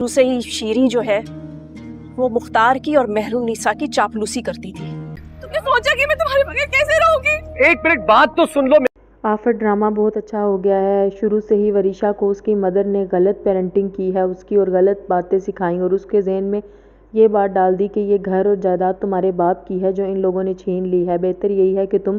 شروع سے ہی شیریں جو ہے وہ مختار کی اور محروم نیسا کی چاپلوسی کرتی تھی۔ تم نے سوچا کہ میں تمہارے بغیر کیسے رہوں گی؟ ایک منٹ بات تو سن لو۔ آفر ڈرامہ بہت اچھا ہو گیا ہے۔ شروع سے ہی وریشا کو اس کی مدر نے غلط پیرنٹنگ کی ہے اس کی، اور غلط باتیں سکھائیں، اور اس کے ذہن میں یہ بات ڈال دی کہ یہ گھر اور جائیداد تمہارے باپ کی ہے جو ان لوگوں نے چھین لی ہے۔ بہتر یہی ہے کہ تم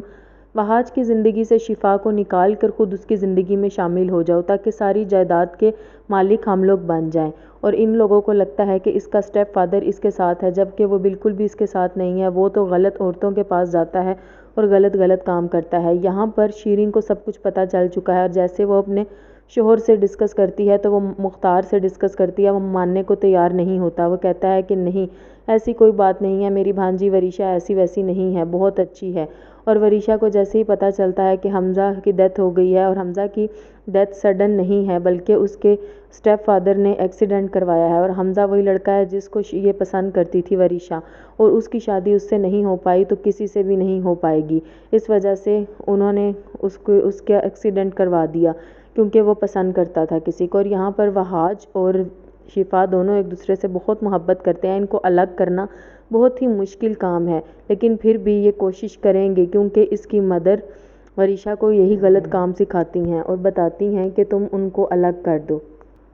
وحاج کی زندگی سے شفا کو نکال کر خود اس کی زندگی میں شامل ہو جاؤ تاکہ ساری جائیداد کے مالک ہم لوگ بن جائیں۔ اور ان لوگوں کو لگتا ہے کہ اس کا اسٹیپ فادر اس کے ساتھ ہے، جبکہ وہ بالکل بھی اس کے ساتھ نہیں ہے۔ وہ تو غلط عورتوں کے پاس جاتا ہے اور غلط کام کرتا ہے۔ یہاں پر شیریں کو سب کچھ پتہ چل چکا ہے، اور جیسے وہ اپنے شوہر سے ڈسکس کرتی ہے تو وہ مختار سے ڈسکس کرتی ہے، وہ ماننے کو تیار نہیں ہوتا۔ وہ کہتا ہے کہ نہیں، ایسی کوئی بات نہیں ہے، میری بھانجی وریشا ایسی ویسی نہیں ہے، بہت اچھی ہے۔ اور وریشا کو جیسے ہی پتہ چلتا ہے کہ حمزہ کی ڈیتھ ہو گئی ہے، اور حمزہ کی ڈیتھ سڈن نہیں ہے بلکہ اس کے اسٹیپ فادر نے ایکسیڈنٹ کروایا ہے، اور حمزہ وہی لڑکا ہے جس کو یہ پسند کرتی تھی وریشا، اور اس کی شادی اس سے نہیں ہو پائی تو کسی سے بھی نہیں ہو پائے گی۔ اس وجہ سے انہوں نے اس کا ایکسیڈنٹ کروا دیا کیونکہ وہ پسند کرتا تھا کسی کو۔ اور یہاں پر وحاج اور شفا دونوں ایک دوسرے سے بہت محبت کرتے ہیں۔ ان کو الگ کرنا بہت ہی مشکل کام ہے، لیکن پھر بھی یہ کوشش کریں گے کیونکہ اس کی مدر وریشا کو یہی غلط کام سکھاتی ہیں اور بتاتی ہیں کہ تم ان کو الگ کر دو۔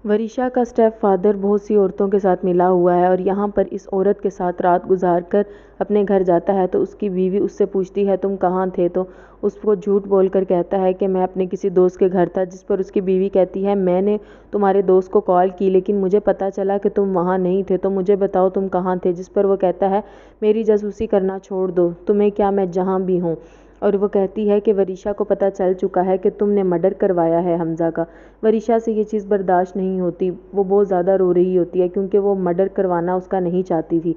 وریشا کا اسٹیپ فادر بہت سی عورتوں کے ساتھ ملا ہوا ہے، اور یہاں پر اس عورت کے ساتھ رات گزار کر اپنے گھر جاتا ہے تو اس کی بیوی اس سے پوچھتی ہے تم کہاں تھے، تو اس کو جھوٹ بول کر کہتا ہے کہ میں اپنے کسی دوست کے گھر تھا، جس پر اس کی بیوی کہتی ہے میں نے تمہارے دوست کو کال کی لیکن مجھے پتہ چلا کہ تم وہاں نہیں تھے، تو مجھے بتاؤ تم کہاں تھے، جس پر وہ کہتا ہے میری جاسوسی کرنا چھوڑ دو، تمہیں کیا میں جہاں بھی ہوں۔ اور وہ کہتی ہے کہ وریشا کو پتہ چل چکا ہے کہ تم نے مرڈر کروایا ہے حمزہ کا۔ وریشا سے یہ چیز برداشت نہیں ہوتی، وہ بہت زیادہ رو رہی ہوتی ہے کیونکہ وہ مرڈر کروانا اس کا نہیں چاہتی تھی۔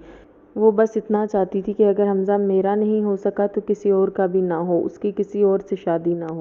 وہ بس اتنا چاہتی تھی کہ اگر حمزہ میرا نہیں ہو سکا تو کسی اور کا بھی نہ ہو، اس کی کسی اور سے شادی نہ ہو۔